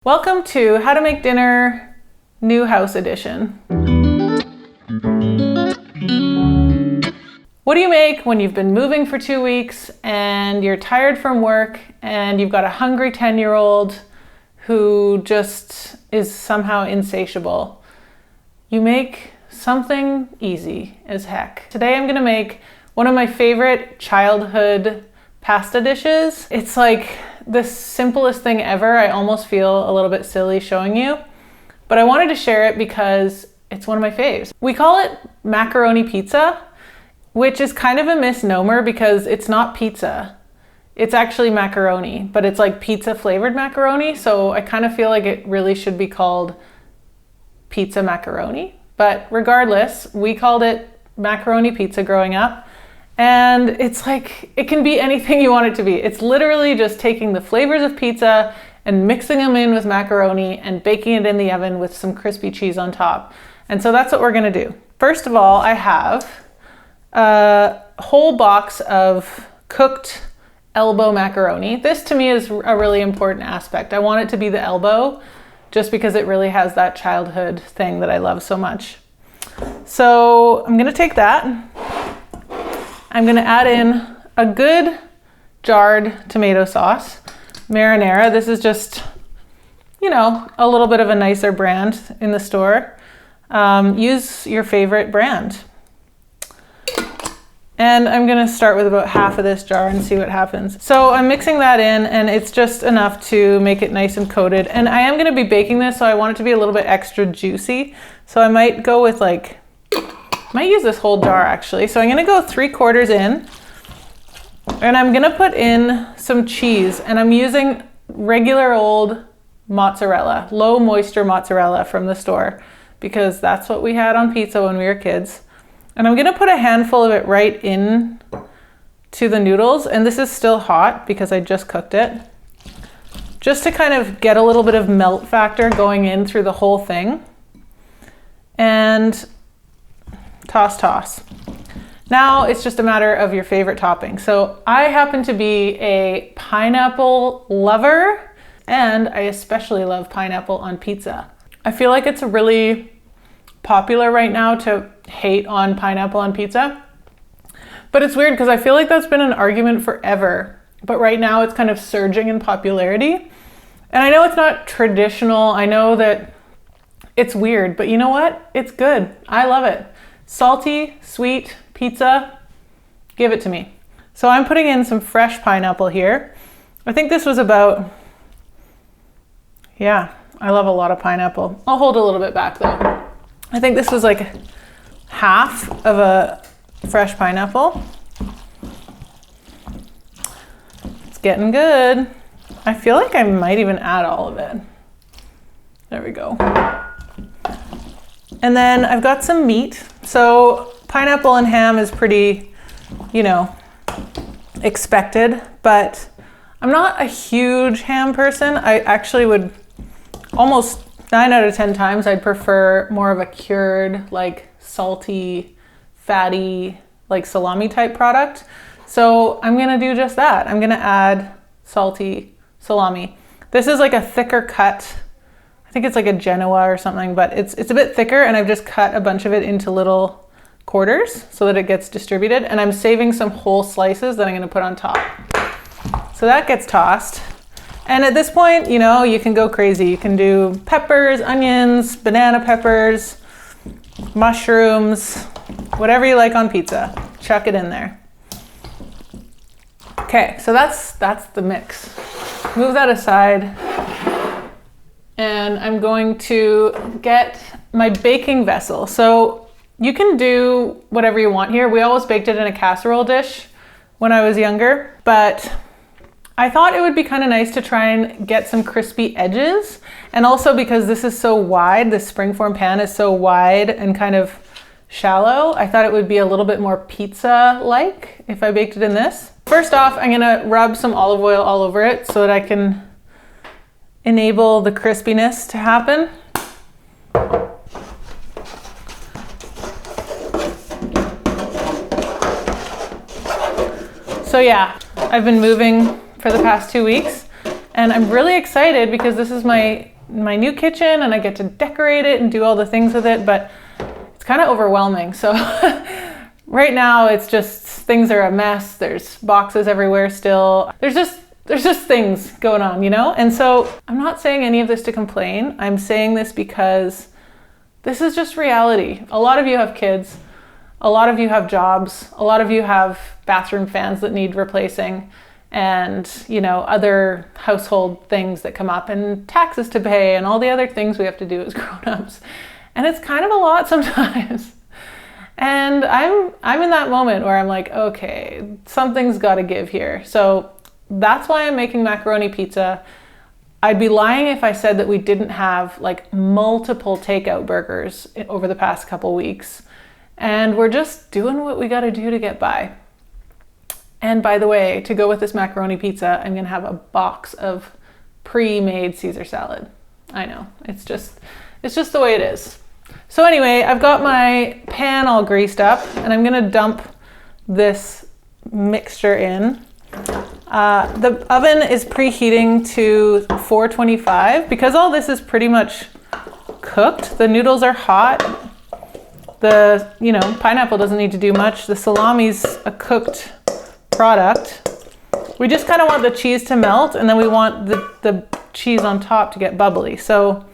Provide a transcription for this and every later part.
Welcome to How to Make Dinner New House Edition. What do you make when you've been moving for 2 weeks and you're tired from work and you've got a hungry 10-year-old who just is somehow insatiable? You make something easy as heck. Today I'm gonna make one of my favorite childhood pasta dishes. It's like the simplest thing ever. I almost feel a little bit silly showing you, but I wanted to share it because it's one of my faves. We call it Macaroni Pizza, which is kind of a misnomer because it's not pizza. It's actually macaroni, but it's like pizza flavored macaroni. So I kind of feel like it really should be called Pizza Macaroni. But regardless, we called it Macaroni Pizza growing up. And it's like, it can be anything you want it to be. It's literally just taking the flavors of pizza and mixing them in with macaroni and baking it in the oven with some crispy cheese on top. And so that's what we're gonna do. First of all, I have a whole box of cooked elbow macaroni. This to me is a really important aspect. I want it to be the elbow just because it really has that childhood thing that I love so much. So I'm gonna take that. I'm gonna add in a good jarred tomato sauce, marinara. This is just, a little bit of a nicer brand in the store. Use your favorite brand. And I'm gonna start with about half of this jar and see what happens. So I'm mixing that in and it's just enough to make it nice and coated. And I am gonna be baking this, so I want it to be a little bit extra juicy. So I might go with might use this whole jar actually. So I'm gonna go 3/4 in and I'm gonna put in some cheese, and I'm using regular old mozzarella, low moisture mozzarella from the store, because that's what we had on pizza when we were kids. And I'm gonna put a handful of it right in to the noodles. And this is still hot because I just cooked it, just to kind of get a little bit of melt factor going in through the whole thing. And toss. Now it's just a matter of your favorite topping. So I happen to be a pineapple lover, and I especially love pineapple on pizza. I feel like it's really popular right now to hate on pineapple on pizza, but it's weird because I feel like that's been an argument forever, but right now it's kind of surging in popularity. And I know it's not traditional. I know that it's weird, but you know what? It's good. I love it. Salty, sweet pizza, give it to me. So I'm putting in some fresh pineapple here. I think this was about, I love a lot of pineapple. I'll hold a little bit back though. I think this was like half of a fresh pineapple. It's getting good. I feel like I might even add all of it. There we go. And then I've got some meat. So pineapple and ham is pretty, expected, but I'm not a huge ham person. I actually would almost 9 out of 10 times, I'd prefer more of a cured, salty, fatty, salami type product. So I'm gonna do just that. I'm gonna add salty salami. This is like a thicker cut. I think it's like a Genoa or something, but it's a bit thicker, and I've just cut a bunch of it into little quarters so that it gets distributed. And I'm saving some whole slices that I'm gonna put on top. So that gets tossed. And at this point, you can go crazy. You can do peppers, onions, banana peppers, mushrooms, whatever you like on pizza. Chuck it in there. Okay, so that's the mix. Move that aside. And I'm going to get my baking vessel. So you can do whatever you want here. We always baked it in a casserole dish when I was younger, but I thought it would be kind of nice to try and get some crispy edges. And also because this is so wide, this springform pan is so wide and kind of shallow, I thought it would be a little bit more pizza-like if I baked it in this. First off, I'm gonna rub some olive oil all over it so that I can enable the crispiness to happen. So yeah, I've been moving for the past 2 weeks, And I'm really excited because this is my new kitchen and I get to decorate it and do all the things with it, but it's kind of overwhelming. So right now it's just, things are a mess. There's boxes everywhere still. There's just things going on, you know? And so I'm not saying any of this to complain. I'm saying this because this is just reality. A lot of you have kids. A lot of you have jobs. A lot of you have bathroom fans that need replacing, and, you know, other household things that come up, and taxes to pay and all the other things we have to do as grown-ups. And it's kind of a lot sometimes. And I'm in that moment where I'm like, okay, something's got to give here. So that's why I'm making macaroni pizza. I'd be lying if I said that we didn't have like multiple takeout burgers over the past couple weeks. And we're just doing what we got to do to get by. And by the way, to go with this macaroni pizza, I'm going to have a box of pre-made Caesar salad. I know, it's just the way it is. So anyway, I've got my pan all greased up and I'm going to dump this mixture in. The oven is preheating to 425 because all this is pretty much cooked. The noodles are hot. The, you know, pineapple doesn't need to do much. The salami's a cooked product. We just kind of want the cheese to melt, and then we want the cheese on top to get bubbly. So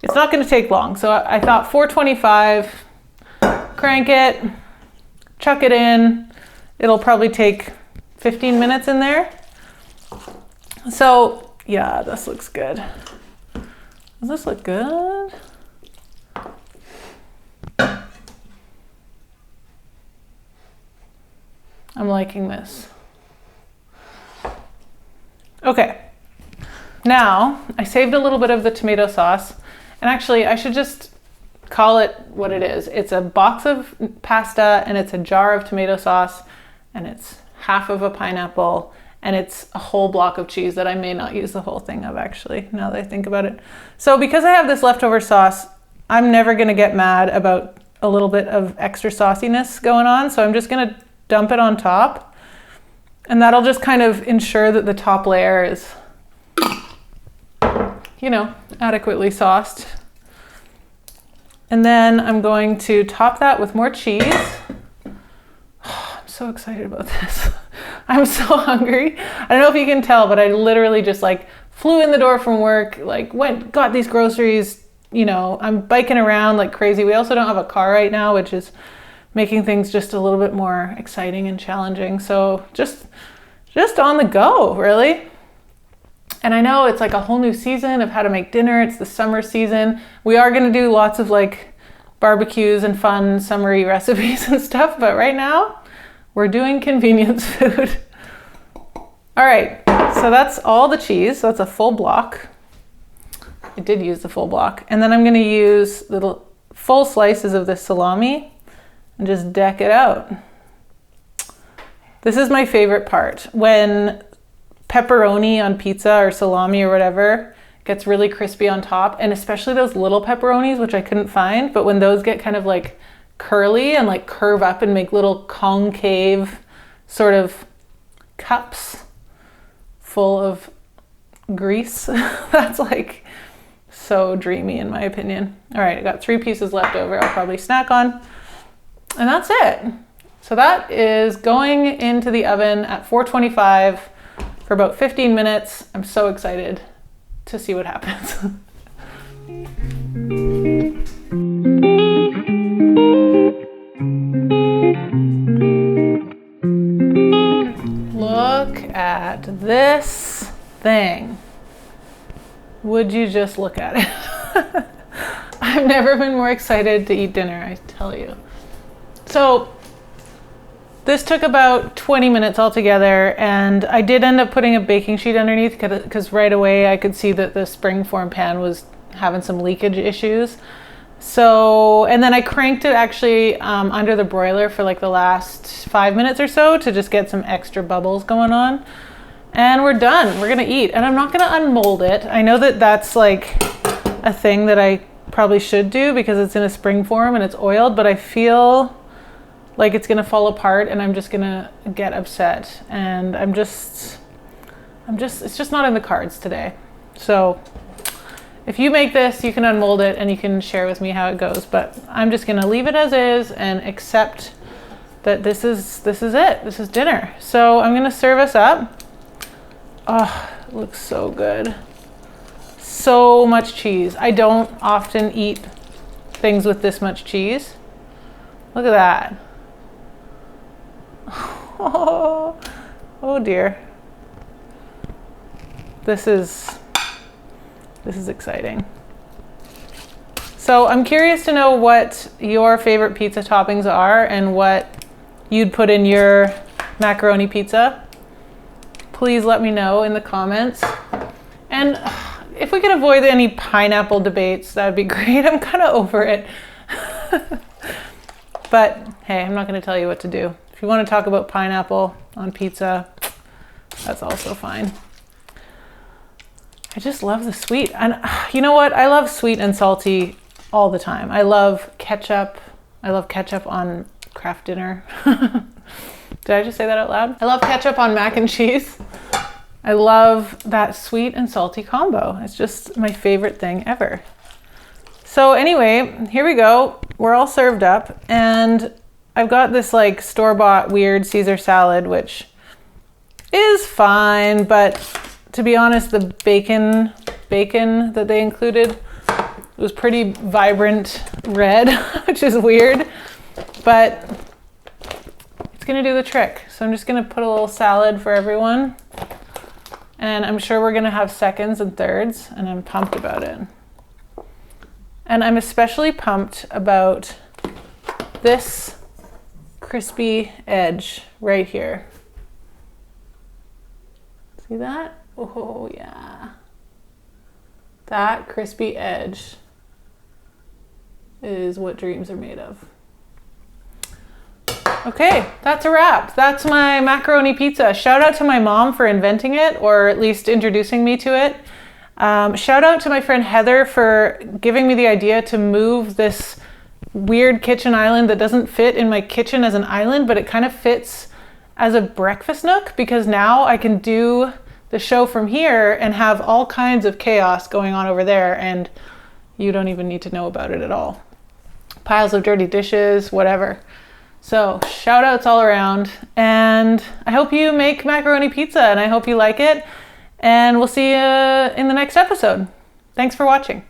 it's not going to take long. So I thought 425, crank it, chuck it in. It'll probably take 15 minutes in there. So yeah, this looks good. Does this look good? I'm liking this. Okay, now I saved a little bit of the tomato sauce, and actually I should just call it what it is. It's a box of pasta and it's a jar of tomato sauce and it's half of a pineapple and it's a whole block of cheese that I may not use the whole thing of, actually, now that I think about it. So because I have this leftover sauce, I'm never gonna get mad about a little bit of extra sauciness going on, so I'm just gonna dump it on top, and that'll just kind of ensure that the top layer is, you know, adequately sauced. And then I'm going to top that with more cheese. Oh, I'm so excited about this. I'm so hungry. I don't know if you can tell, but I literally just like flew in the door from work, like got these groceries, you know, I'm biking around like crazy. We also don't have a car right now, which is making things just a little bit more exciting and challenging. So just on the go, really. And I know it's like a whole new season of how to make dinner. It's the summer season. We are going to do lots of like barbecues and fun summery recipes and stuff, but right now we're doing convenience food. All right, so that's all the cheese. So that's a full block. I did use the full block. And then I'm going to use little full slices of this salami and just deck it out. This is my favorite part. When pepperoni on pizza or salami or whatever gets really crispy on top, and especially those little pepperonis, which I couldn't find, but when those get kind of like curly and like curve up and make little concave sort of cups full of grease, that's like so dreamy in my opinion. All right, I got 3 pieces left over I'll probably snack on. And that's it. So that is going into the oven at 425 for about 15 minutes. I'm so excited to see what happens. Look at this thing. Would you just look at it? I've never been more excited to eat dinner, I tell you. So this took about 20 minutes altogether, and I did end up putting a baking sheet underneath because right away I could see that the springform pan was having some leakage issues. So, and then I cranked it actually under the broiler for like the last 5 minutes or so to just get some extra bubbles going on. And we're done. We're gonna eat, and I'm not gonna unmold it. I know that that's like a thing that I probably should do because it's in a spring form and it's oiled, but I feel like it's gonna fall apart and I'm just gonna get upset. And I'm it's just not in the cards today. So if you make this, you can unmold it and you can share with me how it goes. But I'm just gonna leave it as is and accept that this is it. This is dinner. So I'm gonna serve us up. Oh, it looks so good. So much cheese. I don't often eat things with this much cheese. Look at that. Oh, oh dear. This is exciting. So I'm curious to know what your favorite pizza toppings are and what you'd put in your macaroni pizza. Please let me know in the comments. And if we could avoid any pineapple debates, that would be great. I'm kind of over it. But hey, I'm not going to tell you what to do. If you want to talk about pineapple on pizza, that's also fine. I just love the sweet. And you know what? I love sweet and salty all the time. I love ketchup. I love ketchup on Kraft Dinner. Did I just say that out loud? I love ketchup on mac and cheese. I love that sweet and salty combo. It's just my favorite thing ever. So anyway, here we go. We're all served up and I've got this like store-bought weird Caesar salad, which is fine, but to be honest, the bacon that they included was pretty vibrant red, which is weird, but it's gonna do the trick. So I'm just gonna put a little salad for everyone. And I'm sure we're gonna have seconds and thirds, and I'm pumped about it. And I'm especially pumped about this crispy edge right here. See that? Oh yeah. That crispy edge is what dreams are made of. Okay, that's a wrap. That's my macaroni pizza. Shout out to my mom for inventing it, or at least introducing me to it. Shout out to my friend Heather for giving me the idea to move this weird kitchen island that doesn't fit in my kitchen as an island, but it kind of fits as a breakfast nook, because now I can do the show from here and have all kinds of chaos going on over there, and you don't even need to know about it at all. Piles of dirty dishes, whatever. So shout outs all around, and I hope you make macaroni pizza and I hope you like it, and we'll see you in the next episode. Thanks for watching.